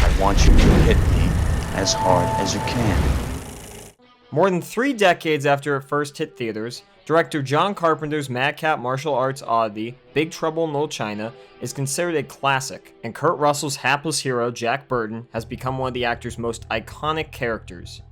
I want you to hit me as hard as you can. More than 3 decades after it first hit theaters, director John Carpenter's madcap martial arts oddity, Big Trouble in Little China, is considered a classic, and Kurt Russell's hapless hero, Jack Burton, has become one of the actor's most iconic characters.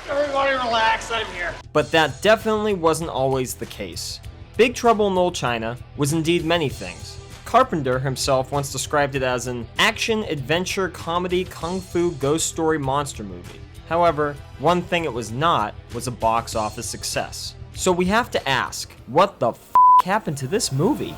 Everybody relax, I'm here. But that definitely wasn't always the case. Big Trouble in Little China was indeed many things. Carpenter himself once described it as an action, adventure, comedy, kung fu, ghost story monster movie. However, one thing it was not was a box office success. So we have to ask, what the f*** happened to this movie?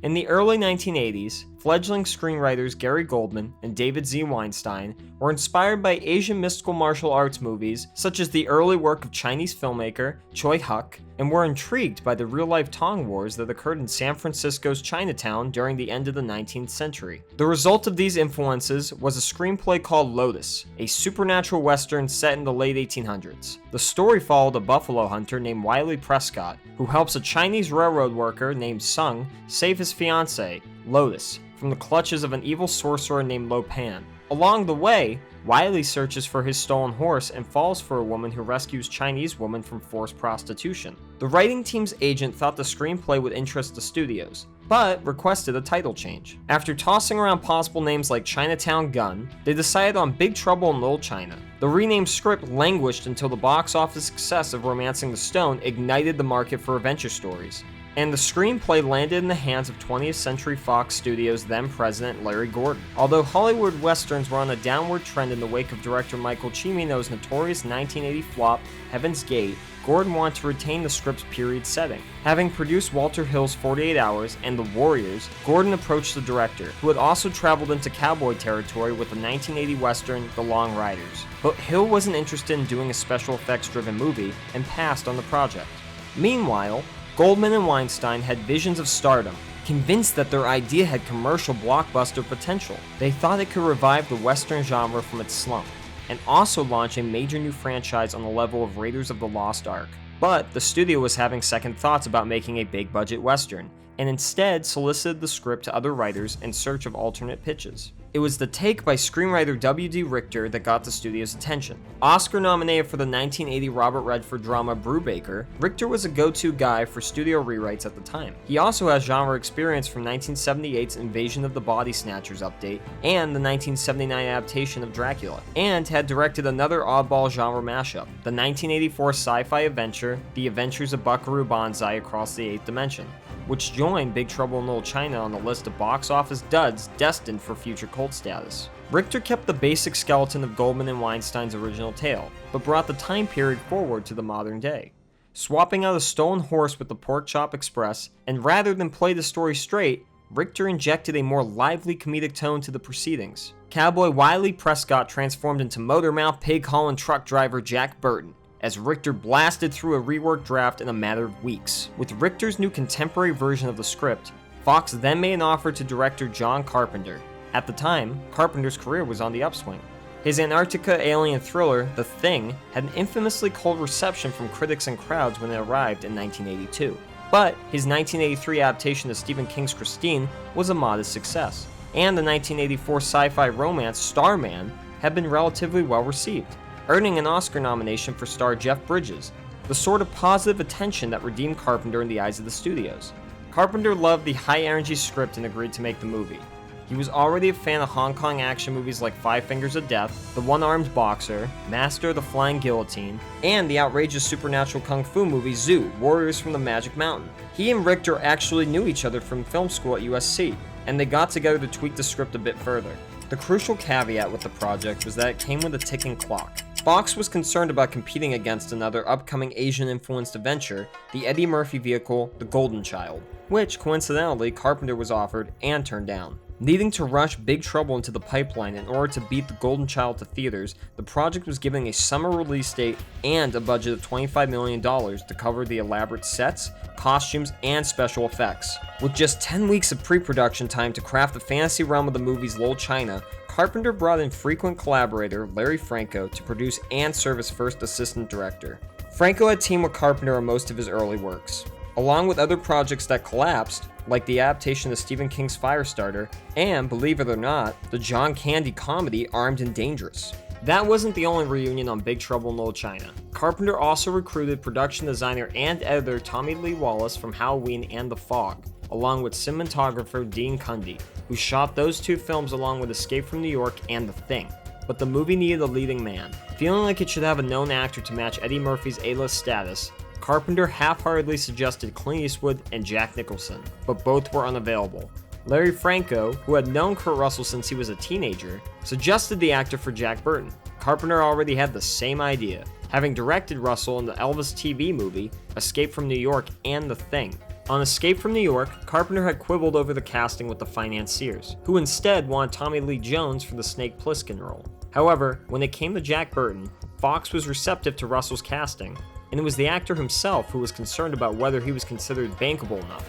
In the early 1980s, fledgling screenwriters Gary Goldman and David Z. Weinstein were inspired by Asian mystical martial arts movies such as the early work of Chinese filmmaker Choi Huk, and were intrigued by the real-life Tong Wars that occurred in San Francisco's Chinatown during the end of the 19th century. The result of these influences was a screenplay called Lotus, a supernatural western set in the late 1800s. The story followed a buffalo hunter named Wiley Prescott, who helps a Chinese railroad worker named Sung save his fiancée, Lotus, from the clutches of an evil sorcerer named Lo Pan. Along the way, Wiley searches for his stolen horse and falls for a woman who rescues Chinese woman from forced prostitution. The writing team's agent thought the screenplay would interest the studios, but requested a title change. After tossing around possible names like Chinatown Gun, they decided on Big Trouble in Little China. The renamed script languished until the box office success of Romancing the Stone ignited the market for adventure stories, and the screenplay landed in the hands of 20th Century Fox Studios' then-president Larry Gordon. Although Hollywood westerns were on a downward trend in the wake of director Michael Cimino's notorious 1980 flop, Heaven's Gate, Gordon wanted to retain the script's period setting. Having produced Walter Hill's 48 Hours and The Warriors, Gordon approached the director, who had also traveled into cowboy territory with the 1980 western The Long Riders. But Hill wasn't interested in doing a special effects-driven movie and passed on the project. Meanwhile, Goldman and Weinstein had visions of stardom, convinced that their idea had commercial blockbuster potential. They thought it could revive the western genre from its slump, and also launch a major new franchise on the level of Raiders of the Lost Ark. But the studio was having second thoughts about making a big-budget western, and instead solicited the script to other writers in search of alternate pitches. It was the take by screenwriter W.D. Richter that got the studio's attention. Oscar-nominated for the 1980 Robert Redford drama Brubaker, Richter was a go-to guy for studio rewrites at the time. He also has genre experience from 1978's Invasion of the Body Snatchers update and the 1979 adaptation of Dracula, and had directed another oddball genre mashup, the 1984 sci-fi adventure The Adventures of Buckaroo Banzai Across the Eighth Dimension, which joined Big Trouble in Little China on the list of box office duds destined for future cult status. Richter kept the basic skeleton of Goldman and Weinstein's original tale, but brought the time period forward to the modern day. Swapping out a stolen horse with the Pork Chop Express, and rather than play the story straight, Richter injected a more lively comedic tone to the proceedings. Cowboy Wiley Prescott transformed into motor-mouth pig-hauling truck driver Jack Burton, as Richter blasted through a reworked draft in a matter of weeks. With Richter's new contemporary version of the script, Fox then made an offer to director John Carpenter. At the time, Carpenter's career was on the upswing. His Antarctica alien thriller, The Thing, had an infamously cold reception from critics and crowds when it arrived in 1982. But his 1983 adaptation of Stephen King's Christine was a modest success, and the 1984 sci-fi romance Starman had been relatively well received, earning an Oscar nomination for star Jeff Bridges, the sort of positive attention that redeemed Carpenter in the eyes of the studios. Carpenter loved the high-energy script and agreed to make the movie. He was already a fan of Hong Kong action movies like Five Fingers of Death, The One-Armed Boxer, Master of the Flying Guillotine, and the outrageous supernatural kung fu movie Zoo, Warriors from the Magic Mountain. He and Richter actually knew each other from film school at USC, and they got together to tweak the script a bit further. The crucial caveat with the project was that it came with a ticking clock. Fox was concerned about competing against another upcoming Asian-influenced adventure, the Eddie Murphy vehicle, The Golden Child, which, coincidentally, Carpenter was offered and turned down. Needing to rush Big Trouble into the pipeline in order to beat The Golden Child to theaters, the project was given a summer release date and a budget of $25 million to cover the elaborate sets, costumes, and special effects. With just 10 weeks of pre-production time to craft the fantasy realm of the movie's Little China, Carpenter brought in frequent collaborator Larry Franco to produce and serve as first assistant director. Franco had teamed with Carpenter on most of his early works. along with other projects that collapsed, like the adaptation of Stephen King's Firestarter, and, believe it or not, the John Candy comedy Armed and Dangerous. That wasn't the only reunion on Big Trouble in Little China. Carpenter also recruited production designer and editor Tommy Lee Wallace from Halloween and The Fog, along with cinematographer Dean Cundy, who shot those two films along with Escape from New York and The Thing. But the movie needed a leading man. Feeling like it should have a known actor to match Eddie Murphy's A-list status, Carpenter half-heartedly suggested Clint Eastwood and Jack Nicholson, but both were unavailable. Larry Franco, who had known Kurt Russell since he was a teenager, suggested the actor for Jack Burton. Carpenter already had the same idea, having directed Russell in the Elvis TV movie, Escape from New York, and The Thing. On Escape from New York, Carpenter had quibbled over the casting with the financiers, who instead wanted Tommy Lee Jones for the Snake Plissken role. However, when it came to Jack Burton, Fox was receptive to Russell's casting, and it was the actor himself who was concerned about whether he was considered bankable enough.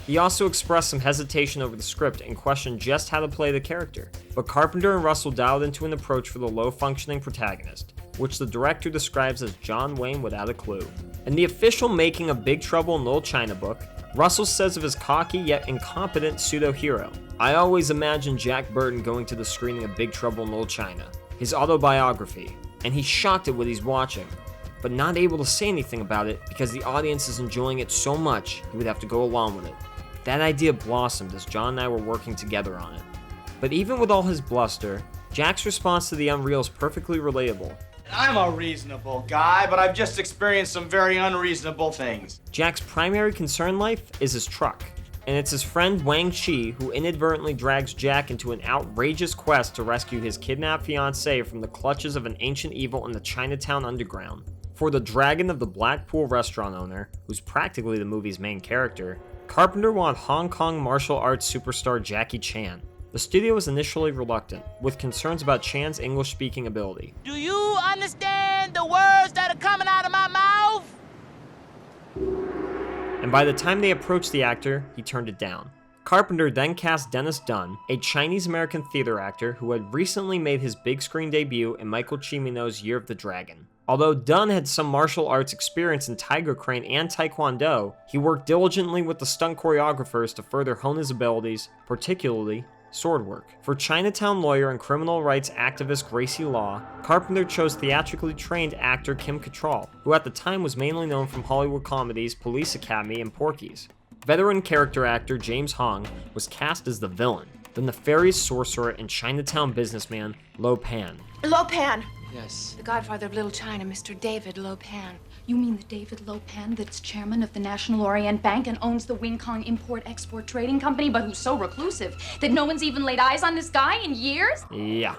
He also expressed some hesitation over the script and questioned just how to play the character, but Carpenter and Russell dialed into an approach for the low-functioning protagonist, which the director describes as John Wayne without a clue. In the official making of Big Trouble in Little China book, Russell says of his cocky yet incompetent pseudo-hero, "I always imagined Jack Burton going to the screening of Big Trouble in Little China, his autobiography, and he's shocked at what he's watching, but not able to say anything about it because the audience is enjoying it so much he would have to go along with it." That idea blossomed as John and I were working together on it. But even with all his bluster, Jack's response to the unreal is perfectly relatable. I'm a reasonable guy, but I've just experienced some very unreasonable things. Jack's primary concern in life is his truck, and it's his friend Wang Chi who inadvertently drags Jack into an outrageous quest to rescue his kidnapped fiancée from the clutches of an ancient evil in the Chinatown underground. For the dragon of the Blackpool restaurant owner, who's practically the movie's main character, Carpenter wanted Hong Kong martial arts superstar Jackie Chan. The studio was initially reluctant, with concerns about Chan's English-speaking ability. Do you understand the words that are coming out of my mouth? And by the time they approached the actor, he turned it down. Carpenter then cast Dennis Dun, a Chinese-American theater actor who had recently made his big screen debut in Michael Cimino's Year of the Dragon. Although Dunn had some martial arts experience in Tiger Crane and Taekwondo, he worked diligently with the stunt choreographers to further hone his abilities, particularly sword work. For Chinatown lawyer and criminal rights activist Gracie Law, Carpenter chose theatrically trained actor Kim Cattrall, who at the time was mainly known from Hollywood comedies Police Academy and Porky's. Veteran character actor James Hong was cast as the villain, the nefarious sorcerer and Chinatown businessman Lo Pan. Lo Pan. Yes. The godfather of Little China, Mr. David Lo Pan. You mean the David Lo Pan that's chairman of the National Orient Bank and owns the Wing Kong Import-Export Trading Company, but who's so reclusive that no one's even laid eyes on this guy in years? Yeah,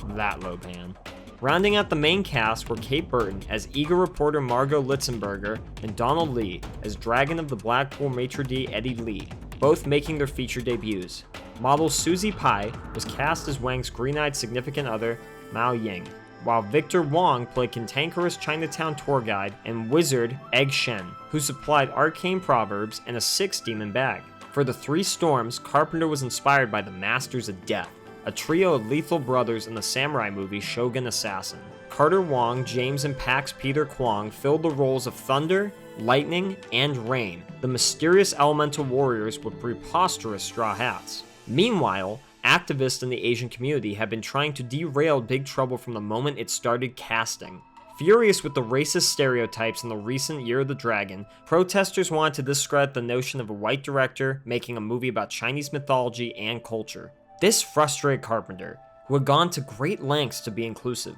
that Lo Pan. Rounding out the main cast were Kate Burton as eager reporter Margot Litzenberger and Donald Lee as Dragon of the Blackpool maitre d' Eddie Lee, both making their feature debuts. Model Susie Pai was cast as Wang's green-eyed significant other, Mao Ying, while Victor Wong played cantankerous Chinatown tour guide and wizard Egg Shen, who supplied arcane proverbs and a six-demon bag. For the three storms, Carpenter was inspired by the Masters of Death, a trio of lethal brothers in the samurai movie Shogun Assassin. Carter Wong, James, and Pax Peter Kwong filled the roles of Thunder, Lightning, and Rain, the mysterious elemental warriors with preposterous straw hats. Meanwhile, activists in the Asian community have been trying to derail Big Trouble from the moment it started casting. Furious with the racist stereotypes in the recent Year of the Dragon, protesters wanted to discredit the notion of a white director making a movie about Chinese mythology and culture. This frustrated Carpenter, who had gone to great lengths to be inclusive,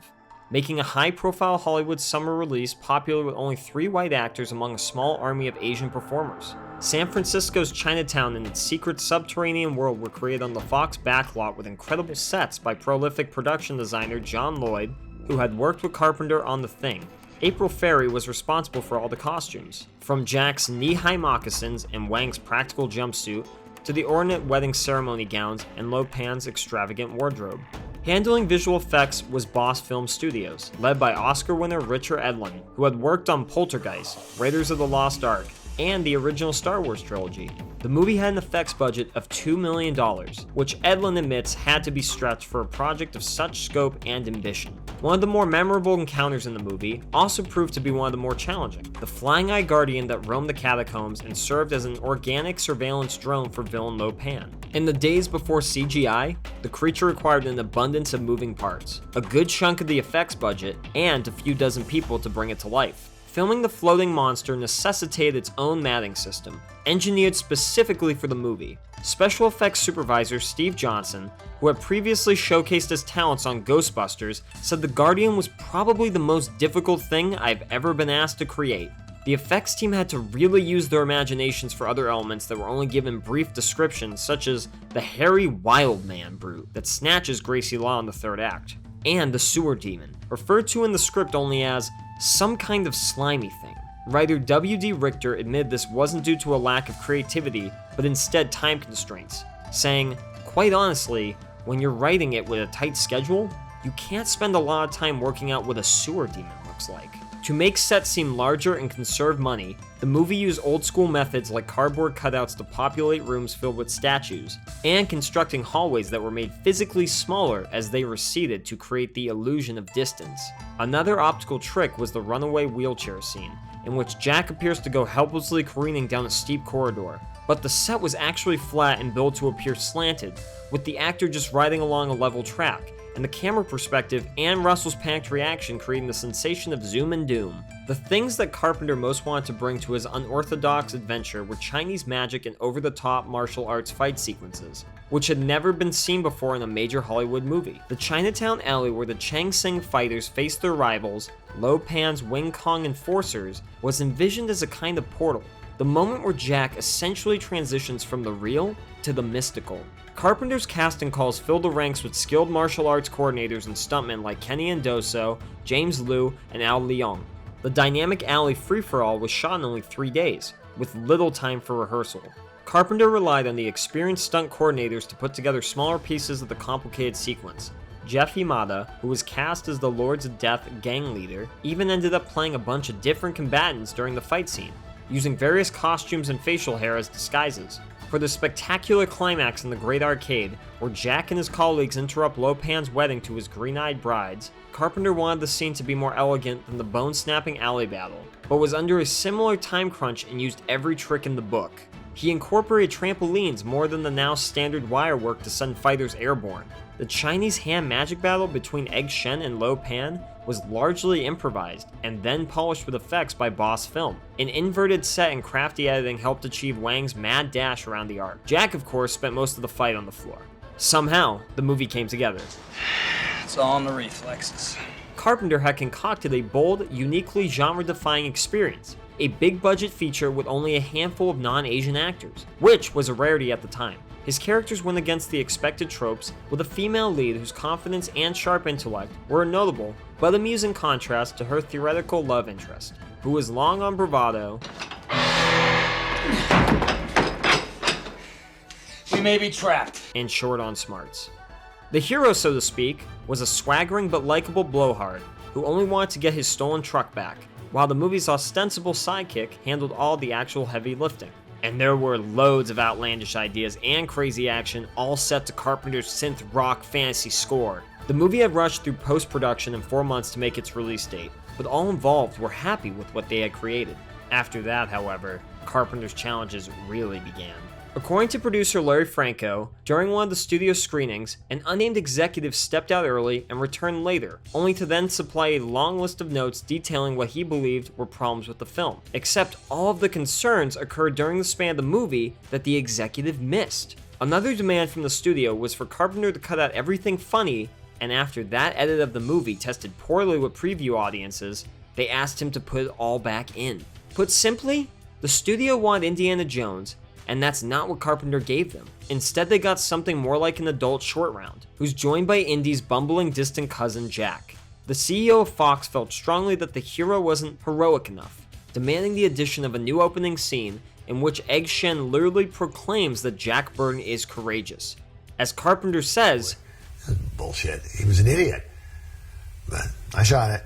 making a high-profile Hollywood summer release popular with only 3 white actors among a small army of Asian performers. San Francisco's Chinatown and its secret subterranean world were created on the Fox backlot with incredible sets by prolific production designer John Lloyd, who had worked with Carpenter on The Thing. April Ferry was responsible for all the costumes, from Jack's knee-high moccasins and Wang's practical jumpsuit to the ornate wedding ceremony gowns and Lo Pan's extravagant wardrobe. Handling visual effects was Boss Film Studios, led by Oscar winner Richard Edlund, who had worked on Poltergeist, Raiders of the Lost Ark, and the original Star Wars trilogy. The movie had an effects budget of $2 million, which Edlund admits had to be stretched for a project of such scope and ambition. One of the more memorable encounters in the movie also proved to be one of the more challenging: the flying eye guardian that roamed the catacombs and served as an organic surveillance drone for villain Lo Pan. In the days before CGI, the creature required an abundance of moving parts, a good chunk of the effects budget, and a few dozen people to bring it to life. Filming the floating monster necessitated its own matting system, engineered specifically for the movie. Special effects supervisor Steve Johnson, who had previously showcased his talents on Ghostbusters, said the Guardian was probably the most difficult thing I've ever been asked to create. The effects team had to really use their imaginations for other elements that were only given brief descriptions, such as the hairy wildman brute that snatches Gracie Law in the third act, and the sewer demon, referred to in the script only as some kind of slimy thing. Writer W.D. Richter admitted this wasn't due to a lack of creativity, but instead time constraints, saying, "Quite honestly, when you're writing it with a tight schedule, you can't spend a lot of time working out what a sewer demon looks like." To make sets seem larger and conserve money, the movie used old school methods like cardboard cutouts to populate rooms filled with statues, and constructing hallways that were made physically smaller as they receded to create the illusion of distance. Another optical trick was the runaway wheelchair scene, in which Jack appears to go helplessly careening down a steep corridor, but the set was actually flat and built to appear slanted, with the actor just riding along a level track, and the camera perspective and Russell's panicked reaction creating the sensation of zoom and doom. The things that Carpenter most wanted to bring to his unorthodox adventure were Chinese magic and over-the-top martial arts fight sequences, which had never been seen before in a major Hollywood movie. The Chinatown alley where the Chang Sing fighters faced their rivals, Lo Pan's Wing Kong enforcers, was envisioned as a kind of portal, the moment where Jack essentially transitions from the real to the mystical. Carpenter's casting calls filled the ranks with skilled martial arts coordinators and stuntmen like Kenny Ndoso, James Liu, and Al Leong. The dynamic alley free-for-all was shot in only 3 days, with little time for rehearsal. Carpenter relied on the experienced stunt coordinators to put together smaller pieces of the complicated sequence. Jeff Imada, who was cast as the Lords of Death gang leader, even ended up playing a bunch of different combatants during the fight scene, using various costumes and facial hair as disguises. For the spectacular climax in the Great Arcade, where Jack and his colleagues interrupt Lo Pan's wedding to his green-eyed brides, Carpenter wanted the scene to be more elegant than the bone-snapping alley battle, but was under a similar time crunch and used every trick in the book. He incorporated trampolines more than the now standard wire work to send fighters airborne. The Chinese hand magic battle between Egg Shen and Lo Pan was largely improvised and then polished with effects by Boss Film. An inverted set and crafty editing helped achieve Wang's mad dash around the arc. Jack, of course, spent most of the fight on the floor. Somehow, the movie came together. It's all in the reflexes. Carpenter had concocted a bold, uniquely genre-defying experience, a big-budget feature with only a handful of non-Asian actors, which was a rarity at the time. His characters went against the expected tropes, with a female lead whose confidence and sharp intellect were a notable but amusing contrast to her theoretical love interest, who was long on bravado. We may be trapped. And short on smarts. The hero, so to speak, was a swaggering but likable blowhard who only wanted to get his stolen truck back, while the movie's ostensible sidekick handled all the actual heavy lifting. And there were loads of outlandish ideas and crazy action, all set to Carpenter's synth rock fantasy score. The movie had rushed through post-production in 4 months to make its release date, but all involved were happy with what they had created. After that, however, Carpenter's challenges really began. According to producer Larry Franco, during one of the studio screenings, an unnamed executive stepped out early and returned later, only to then supply a long list of notes detailing what he believed were problems with the film. Except all of the concerns occurred during the span of the movie that the executive missed. Another demand from the studio was for Carpenter to cut out everything funny, and after that edit of the movie tested poorly with preview audiences, they asked him to put it all back in. Put simply, the studio wanted Indiana Jones, and that's not what Carpenter gave them. Instead, they got something more like an adult short round, who's joined by Indy's bumbling distant cousin Jack. The CEO of Fox felt strongly that the hero wasn't heroic enough, demanding the addition of a new opening scene in which Egg Shen literally proclaims that Jack Burton is courageous. As Carpenter says, "Bullshit, he was an idiot, but I shot it."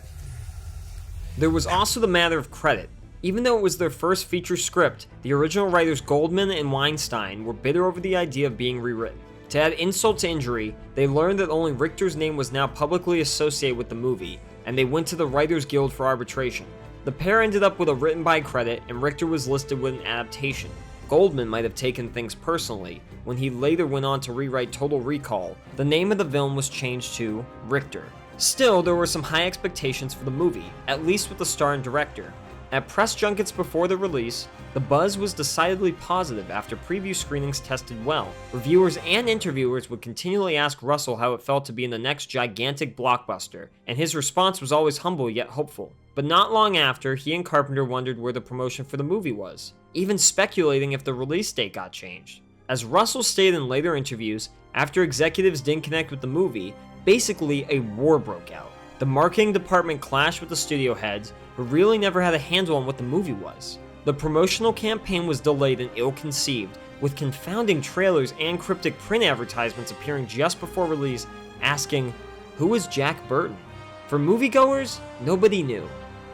There was also the matter of credit. Even though it was their first feature script, the original writers Goldman and Weinstein were bitter over the idea of being rewritten. To add insult to injury, they learned that only Richter's name was now publicly associated with the movie, and they went to the Writers Guild for arbitration. The pair ended up with a written by credit, and Richter was listed with an adaptation. Goldman might have taken things personally. When he later went on to rewrite Total Recall, the name of the villain was changed to Richter. Still, there were some high expectations for the movie, at least with the star and director. At press junkets before the release, the buzz was decidedly positive after preview screenings tested well. Reviewers and interviewers would continually ask Russell how it felt to be in the next gigantic blockbuster, and his response was always humble yet hopeful. But not long after, he and Carpenter wondered where the promotion for the movie was, even speculating if the release date got changed. As Russell stated in later interviews, after executives didn't connect with the movie, basically a war broke out. The marketing department clashed with the studio heads, who really never had a handle on what the movie was. The promotional campaign was delayed and ill-conceived, with confounding trailers and cryptic print advertisements appearing just before release asking, "Who is Jack Burton?" For moviegoers, nobody knew,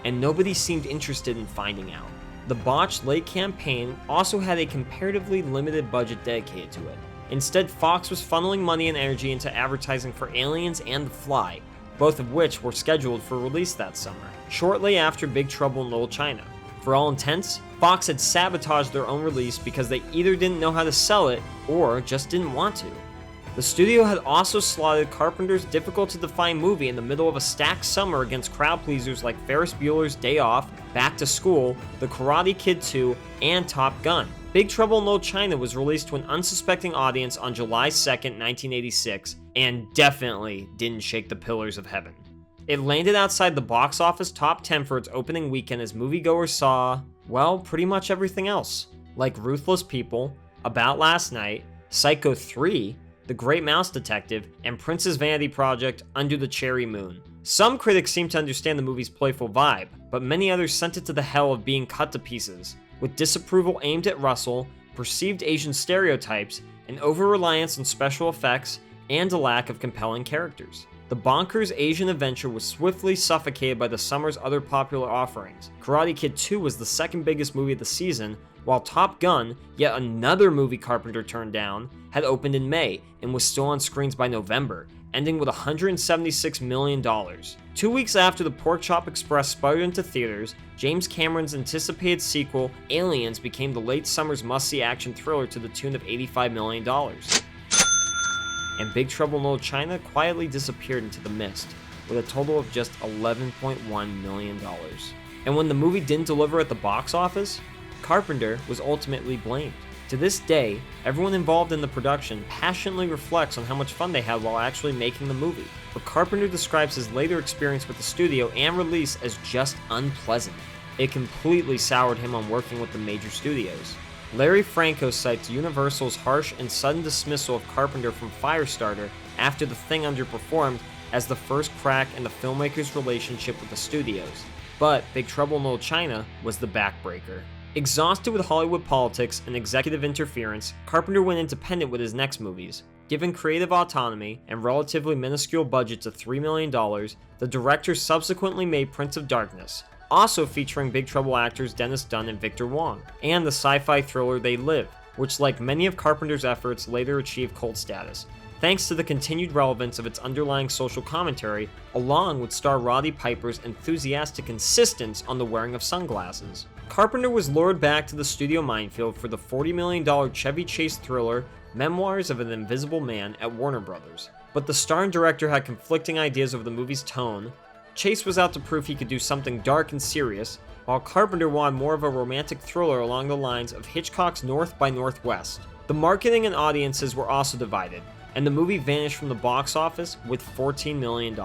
and nobody seemed interested in finding out. The botched late campaign also had a comparatively limited budget dedicated to it. Instead, Fox was funneling money and energy into advertising for Aliens and The Fly, both of which were scheduled for release that summer, shortly after Big Trouble in Little China. For all intents, Fox had sabotaged their own release because they either didn't know how to sell it or just didn't want to. The studio had also slotted Carpenter's difficult-to-define movie in the middle of a stacked summer against crowd pleasers like Ferris Bueller's Day Off, Back to School, The Karate Kid 2, and Top Gun. Big Trouble in Little China was released to an unsuspecting audience on July 2nd, 1986, and definitely didn't shake the pillars of heaven. It landed outside the box office top 10 for its opening weekend as moviegoers saw, well, pretty much everything else, like Ruthless People, About Last Night, Psycho 3, The Great Mouse Detective, and Prince's Vanity Project, Under the Cherry Moon. Some critics seemed to understand the movie's playful vibe, but many others sent it to the hell of being cut to pieces, with disapproval aimed at Russell, perceived Asian stereotypes, an over-reliance on special effects, and a lack of compelling characters. The bonkers Asian adventure was swiftly suffocated by the summer's other popular offerings. Karate Kid 2 was the second biggest movie of the season, while Top Gun, yet another movie Carpenter turned down, had opened in May and was still on screens by November, ending with $176 million. 2 weeks after The Pork Chop Express sputtered into theaters, James Cameron's anticipated sequel, Aliens, became the late summer's must-see action thriller to the tune of $85 million. And Big Trouble in Little China quietly disappeared into the mist, with a total of just $11.1 million. And when the movie didn't deliver at the box office, Carpenter was ultimately blamed. To this day, everyone involved in the production passionately reflects on how much fun they had while actually making the movie, but Carpenter describes his later experience with the studio and release as just unpleasant. It completely soured him on working with the major studios. Larry Franco cites Universal's harsh and sudden dismissal of Carpenter from Firestarter after The Thing underperformed as the first crack in the filmmaker's relationship with the studios. But Big Trouble in Little China was the backbreaker. Exhausted with Hollywood politics and executive interference, Carpenter went independent with his next movies. Given creative autonomy and relatively minuscule budgets of $3 million, the director subsequently made Prince of Darkness, also featuring Big Trouble actors Dennis Dunn and Victor Wong, and the sci-fi thriller They Live, which, like many of Carpenter's efforts, later achieved cult status, thanks to the continued relevance of its underlying social commentary, along with star Roddy Piper's enthusiastic insistence on the wearing of sunglasses. Carpenter was lured back to the studio minefield for the $40 million Chevy Chase thriller Memoirs of an Invisible Man at Warner Brothers, but the star and director had conflicting ideas over the movie's tone. Chase was out to prove he could do something dark and serious, while Carpenter wanted more of a romantic thriller along the lines of Hitchcock's North by Northwest. The marketing and audiences were also divided, and the movie vanished from the box office with $14 million.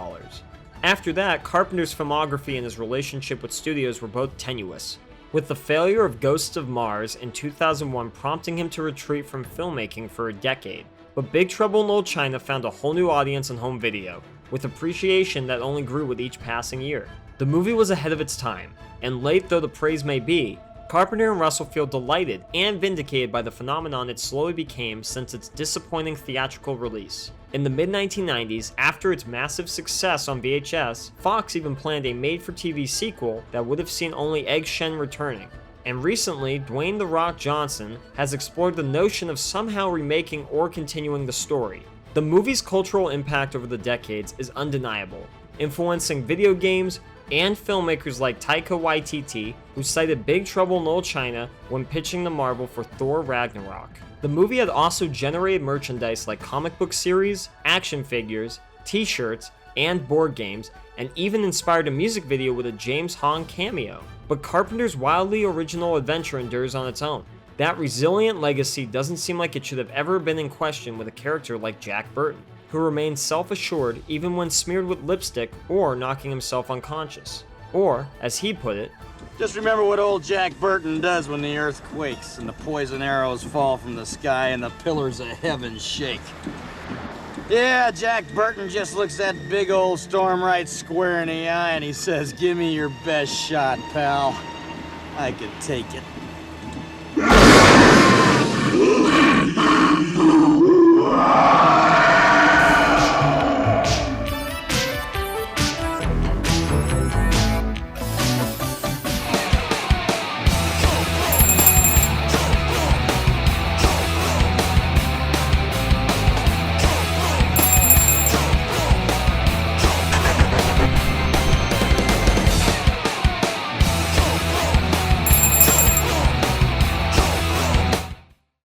After that, Carpenter's filmography and his relationship with studios were both tenuous, with the failure of Ghosts of Mars in 2001 prompting him to retreat from filmmaking for a decade. But Big Trouble in Little China found a whole new audience on home video, with appreciation that only grew with each passing year. The movie was ahead of its time, and late though the praise may be, Carpenter and Russell feel delighted and vindicated by the phenomenon it slowly became since its disappointing theatrical release. In the mid-1990s, after its massive success on VHS, Fox even planned a made-for-TV sequel that would have seen only Egg Shen returning. And recently, Dwayne "The Rock" Johnson has explored the notion of somehow remaking or continuing the story. The movie's cultural impact over the decades is undeniable, influencing video games and filmmakers like Taika Waititi, who cited Big Trouble in Little China when pitching to Marvel for Thor Ragnarok. The movie had also generated merchandise like comic book series, action figures, t-shirts, and board games, and even inspired a music video with a James Hong cameo. But Carpenter's wildly original adventure endures on its own. That resilient legacy doesn't seem like it should have ever been in question with a character like Jack Burton, who remains self-assured even when smeared with lipstick or knocking himself unconscious. Or, as he put it, Just remember what old Jack Burton does when the earth quakes and the poison arrows fall from the sky and the pillars of heaven shake. Yeah, Jack Burton just looks that big old storm right square in the eye and he says, "Give me your best shot, pal. I can take it."